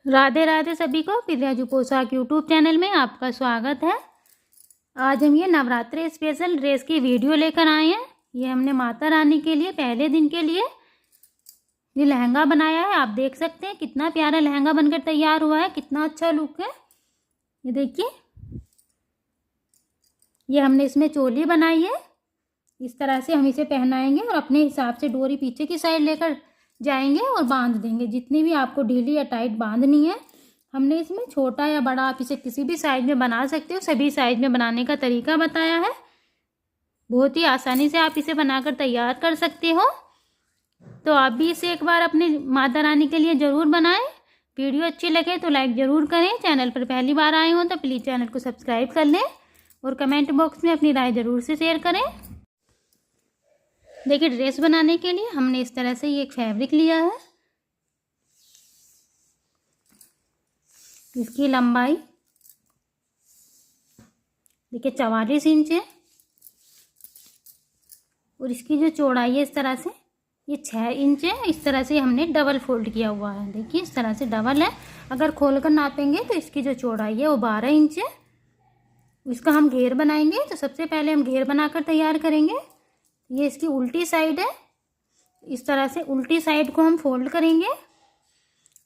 राधे राधे सभी को प्रियाजू पोशाक यूट्यूब चैनल में आपका स्वागत है। आज हम ये नवरात्रि स्पेशल ड्रेस की वीडियो लेकर आए हैं। ये हमने माता रानी के लिए पहले दिन के लिए ये लहंगा बनाया है। आप देख सकते हैं कितना प्यारा लहंगा बनकर तैयार हुआ है, कितना अच्छा लुक है। ये देखिए, ये हमने इसमें चोली बनाई है। इस तरह से हम इसे पहनाएंगे और अपने हिसाब से डोरी पीछे की साइड लेकर जाएंगे और बांध देंगे। जितनी भी आपको ढीली या टाइट बांधनी है, हमने इसमें छोटा या बड़ा आप इसे किसी भी साइज में बना सकते हो। सभी साइज में बनाने का तरीका बताया है। बहुत ही आसानी से आप इसे बनाकर तैयार कर सकते हो। तो आप भी इसे एक बार अपने माता रानी के लिए ज़रूर बनाएं। वीडियो अच्छी लगे तो लाइक ज़रूर करें। चैनल पर पहली बार आए हो तो प्लीज़ चैनल को सब्सक्राइब कर लें और कमेंट बॉक्स में अपनी राय ज़रूर से शेयर करें। देखिए, ड्रेस बनाने के लिए हमने इस तरह से ये एक फैब्रिक लिया है। इसकी लंबाई देखिए 44 इंच है और इसकी जो चौड़ाई है इस तरह से ये 6 इंच है। इस तरह से हमने डबल फोल्ड किया हुआ है। देखिए, इस तरह से डबल है। अगर खोलकर नापेंगे तो इसकी जो चौड़ाई है वो 12 इंच है। इसका हम घेर बनाएंगे। तो सबसे पहले हम घेर बनाकर तैयार करेंगे। ये इसकी उल्टी साइड है। इस तरह से उल्टी साइड को हम फोल्ड करेंगे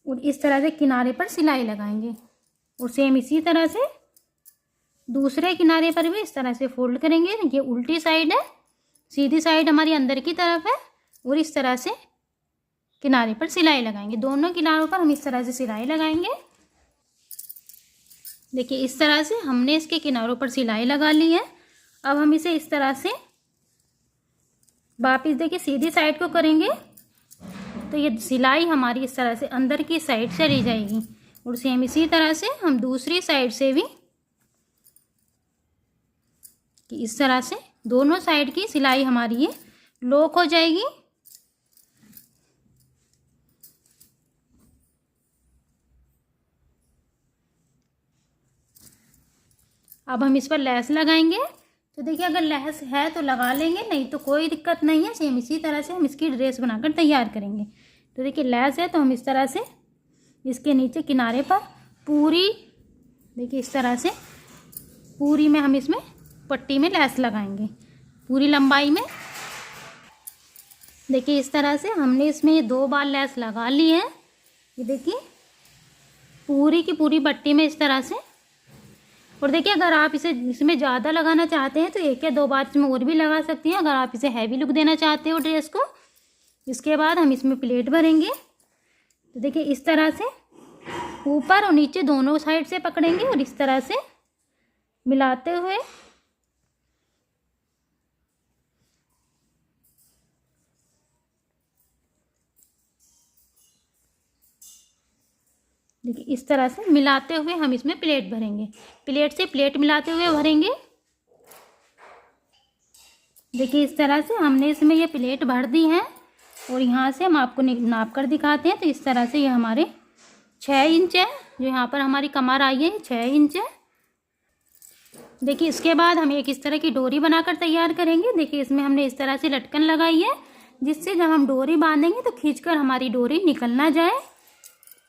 और इस तरह से किनारे पर सिलाई लगाएंगे और सेम इसी तरह से दूसरे किनारे पर भी इस तरह से फोल्ड करेंगे। ये उल्टी साइड है, सीधी साइड हमारी अंदर की तरफ है और इस तरह से किनारे पर सिलाई लगाएंगे। दोनों किनारों पर हम इस तरह से सिलाई लगाएंगे। देखिए, इस तरह से हमने इसके किनारों पर सिलाई लगा ली है। अब हम इसे इस तरह से वापिस देखिए सीधी साइड को करेंगे तो ये सिलाई हमारी इस तरह से अंदर की साइड चली जाएगी और सेम इसी तरह से हम दूसरी साइड से भी कि इस तरह से दोनों साइड की सिलाई हमारी ये लॉक हो जाएगी। अब हम इस पर लेस लगाएंगे। तो देखिए, अगर लेस है तो लगा लेंगे, नहीं तो कोई दिक्कत नहीं है। सेम इसी तरह से हम इसकी ड्रेस बनाकर तैयार करेंगे। तो देखिए, लेस है तो हम इस तरह से इसके नीचे किनारे पर पूरी देखिए इस तरह से पूरी में हम इसमें पट्टी में लेस लगाएंगे पूरी लंबाई में। देखिए, इस तरह से हमने इसमें ये 2 बार लेस लगा ली है। ये देखिए पूरी की पूरी पट्टी में इस तरह से। और देखिए, अगर आप इसे इसमें ज़्यादा लगाना चाहते हैं तो 1 या 2 बार इसमें और भी लगा सकती हैं, अगर आप इसे हैवी लुक देना चाहते हो ड्रेस को। इसके बाद हम इसमें प्लेट भरेंगे। तो देखिए, इस तरह से ऊपर और नीचे दोनों साइड से पकड़ेंगे और इस तरह से मिलाते हुए देखिए इस तरह से मिलाते हुए हम इसमें प्लेट भरेंगे। प्लेट से प्लेट मिलाते हुए भरेंगे। देखिए, इस तरह से हमने इसमें ये प्लेट भर दी है और यहाँ से हम आपको नाप कर दिखाते हैं। तो इस तरह से ये हमारे 6 इंच है। जो यहाँ पर हमारी कमर आई है 6 इंच है। देखिए, इसके बाद हम एक इस तरह की डोरी बनाकर तैयार करेंगे। देखिए, इसमें हमने इस तरह से लटकन लगाई है जिससे जब हम डोरी बांधेंगे तो खींचकर हमारी डोरी निकल ना जाए।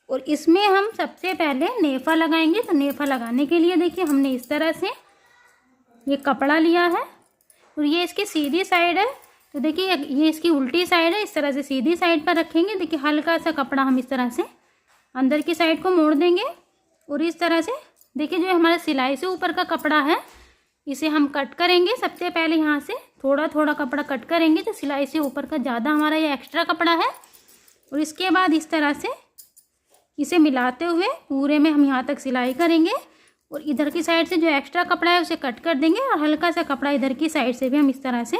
और इसमें हम सबसे पहले नेफा लगाएंगे। तो नेफा लगाने के लिए देखिए हमने इस तरह से ये कपड़ा लिया है और ये इसकी सीधी साइड है। तो देखिए, ये इसकी उल्टी साइड है। इस तरह से सीधी साइड पर रखेंगे। देखिए, हल्का सा कपड़ा हम इस तरह से अंदर की साइड को मोड़ देंगे और इस तरह से देखिए जो हमारा सिलाई से ऊपर का कपड़ा है इसे हम कट करेंगे। सबसे पहले यहाँ से थोड़ा थोड़ा कपड़ा कट करेंगे। तो सिलाई से ऊपर का ज़्यादा हमारा ये एक्स्ट्रा कपड़ा है और इसके बाद इस तरह से इसे मिलाते हुए पूरे में हम यहाँ तक सिलाई करेंगे और इधर की साइड से जो एक्स्ट्रा कपड़ा है उसे कट कर देंगे और हल्का सा कपड़ा इधर की साइड से भी हम इस तरह से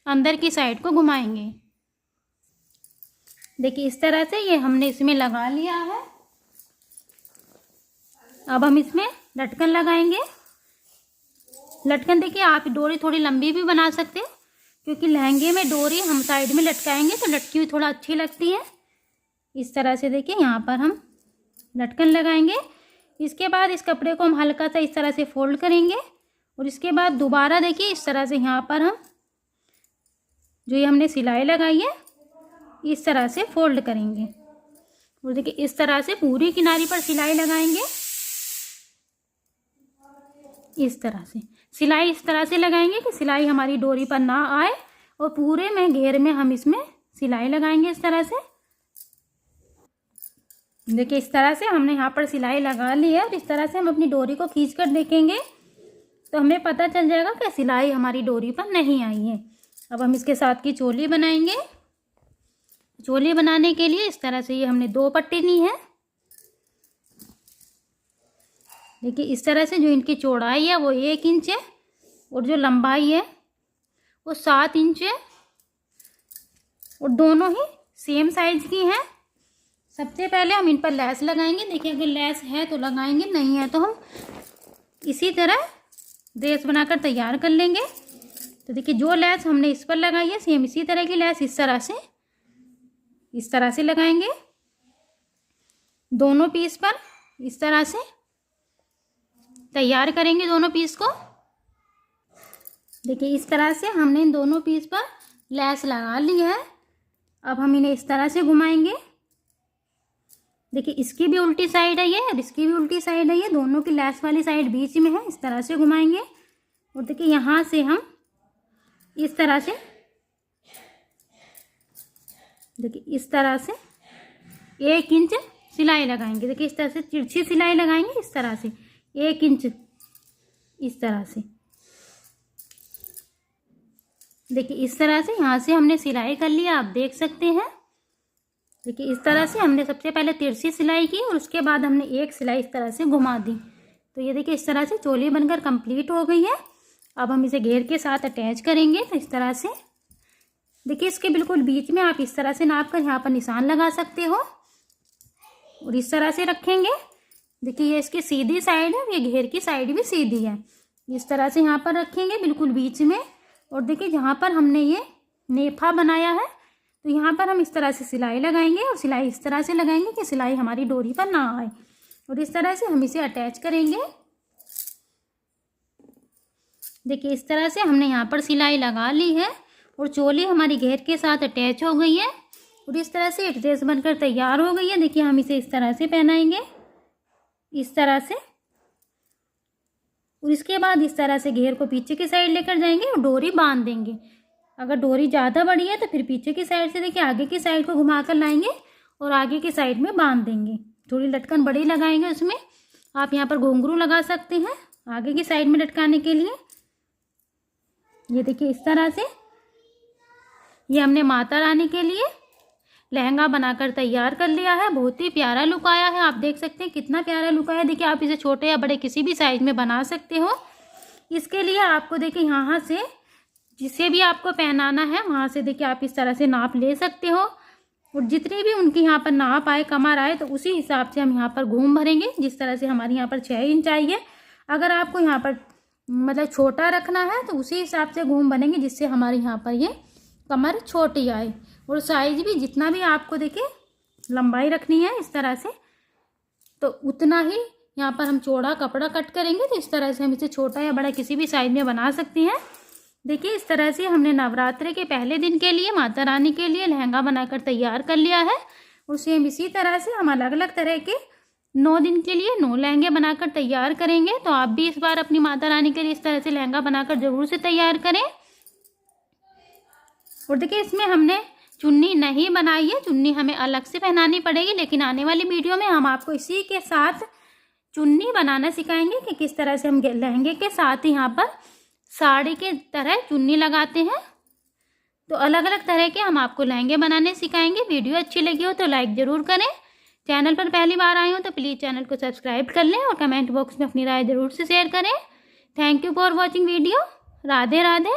अंदर की साइड को घुमाएंगे। देखिए, इस तरह से ये हमने इसमें लगा लिया है। अब हम इसमें लटकन लगाएंगे। लटकन देखिए, आप डोरी थोड़ी लंबी भी बना सकते हैं क्योंकि लहंगे में डोरी हम साइड में लटकाएंगे तो लटकी हुई थोड़ा अच्छी लगती है। इस तरह से देखिए यहाँ पर हम लटकन लगाएंगे। इसके बाद इस कपड़े को हम हल्का सा इस तरह से फोल्ड करेंगे और इसके बाद दोबारा देखिए इस तरह से यहाँ पर हम जो ये हमने सिलाई लगाई है इस तरह से फोल्ड करेंगे और देखिए इस तरह से पूरी किनारी पर सिलाई लगाएंगे। इस तरह से सिलाई इस तरह से लगाएंगे कि सिलाई हमारी डोरी पर ना आए, और पूरे में घेर में हम इसमें सिलाई लगाएंगे इस तरह से। देखिए इस तरह से हमने यहाँ पर सिलाई लगा ली है, और इस तरह से हम अपनी डोरी को खींच कर देखेंगे तो हमें पता चल जाएगा कि सिलाई हमारी डोरी पर नहीं आई है। अब हम इसके साथ की चोली बनाएंगे। चोली बनाने के लिए इस तरह से ये हमने 2 पट्टी ली है। देखिए इस तरह से जो इनकी चौड़ाई है वो 1 इंच है, और जो लंबाई है वो 7 इंच है, और दोनों ही सेम साइज की हैं। सबसे पहले हम इन पर लेस लगाएंगे। देखिए अगर लेस है तो लगाएंगे, नहीं है तो हम इसी तरह ड्रेस बनाकर तैयार कर लेंगे। तो देखिए जो लेस हमने इस पर लगाई है सेम इसी तरह की लेस इस तरह से लगाएंगे दोनों पीस पर। इस तरह से तैयार करेंगे दोनों पीस को। देखिए इस तरह से हमने इन दोनों पीस पर लेस लगा ली है। अब हम इन्हें इस तरह से घुमाएंगे। देखिए इसकी भी उल्टी साइड है ये, और इसकी भी उल्टी साइड है ये, दोनों की लेस वाली साइड बीच में है। इस तरह से घुमाएंगे, और देखिए यहाँ से हम इस तरह से, देखिए इस तरह से 1 इंच सिलाई लगाएंगे। देखिए इस तरह से तिरछी सिलाई लगाएंगे, इस तरह से 1 इंच इस तरह से। देखिए इस तरह से यहाँ से हमने सिलाई कर लिया, आप देख सकते हैं। देखिए इस तरह से हमने सबसे पहले तिरछी सिलाई की, और उसके बाद हमने एक सिलाई इस तरह से घुमा दी। तो ये देखिए इस तरह से चोली बनकर कंप्लीट हो गई है। अब हम इसे घेर के साथ अटैच करेंगे। तो इस तरह से देखिए इसके बिल्कुल बीच में आप इस तरह से नाप कर यहाँ पर निशान लगा सकते हो, और इस तरह से रखेंगे। देखिए ये इसकी सीधी साइड है, ये घेर की साइड भी सीधी है। इस तरह से यहाँ पर रखेंगे बिल्कुल बीच में, और देखिए जहाँ पर हमने ये नेफा बनाया है तो यहाँ पर हम इस तरह से सिलाई लगाएंगे, और सिलाई इस तरह से लगाएंगे कि सिलाई हमारी डोरी पर ना आए, और इस तरह से हम इसे अटैच करेंगे। देखिए इस तरह से हमने यहाँ पर सिलाई लगा ली है, और चोली हमारी घेर के साथ अटैच हो गई है, और इस तरह से एक ड्रेस बनकर तैयार हो गई है। देखिए हम इसे इस तरह से पहनाएंगे, इस तरह से, और इसके बाद इस तरह से घेर को पीछे की साइड लेकर जाएंगे और डोरी बांध देंगे। अगर डोरी ज़्यादा बड़ी है तो फिर पीछे की साइड से देखिए आगे की साइड को घुमा कर लाएंगे और आगे की साइड में बांध देंगे। थोड़ी लटकन बड़ी लगाएंगे उसमें। आप यहाँ पर घुंघरू लगा सकते हैं आगे की साइड में लटकाने के लिए। ये देखिए इस तरह से ये हमने माता रानी के लिए लहंगा बनाकर तैयार कर लिया है। बहुत ही प्यारा लुक आया है, आप देख सकते हैं कितना प्यारा लुक आया। देखिए आप इसे छोटे या बड़े किसी भी साइज में बना सकते हो। इसके लिए आपको देखिए यहाँ से जिसे भी आपको पहनाना है वहाँ से देखिए आप इस तरह से नाप ले सकते हो, और जितनी भी उनकी यहाँ पर नाप आए कमर आए तो उसी हिसाब से हम यहाँ पर घूम भरेंगे। जिस तरह से हमारे यहाँ पर 6 इंच आई है, अगर आपको यहाँ पर मतलब छोटा रखना है तो उसी हिसाब से घूम बनेंगे जिससे हमारे यहाँ पर ये कमर छोटी आए। और साइज भी जितना भी आपको देखिए लंबाई रखनी है इस तरह से तो उतना ही यहाँ पर हम चौड़ा कपड़ा कट करेंगे। तो इस तरह से हम इसे छोटा या बड़ा किसी भी साइज में बना सकते हैं। देखिए इस तरह से हमने नवरात्रि के पहले दिन के लिए माता रानी के लिए लहंगा बनाकर तैयार कर लिया है। और सेम इसी तरह से हम अलग अलग तरह के 9 दिन के लिए 9 लहंगे बनाकर तैयार करेंगे। तो आप भी इस बार अपनी माता रानी के लिए इस तरह से लहंगा बनाकर ज़रूर से तैयार करें। और देखिए इसमें हमने चुन्नी नहीं बनाई है, चुन्नी हमें अलग से पहनानी पड़ेगी, लेकिन आने वाली वीडियो में हम आपको इसी के साथ चुन्नी बनाना सिखाएंगे कि किस तरह से हम लहंगे के साथ ही यहाँ पर साड़ी के तरह चुन्नी लगाते हैं। तो अलग अलग तरह के हम आपको लहंगे बनाने सिखाएंगे। वीडियो अच्छी लगी हो तो लाइक ज़रूर करें। चैनल पर पहली बार आए हो तो प्लीज़ चैनल को सब्सक्राइब कर लें और कमेंट बॉक्स में अपनी राय ज़रूर से शेयर करें। Thank you for watching video. Radhe Radhe.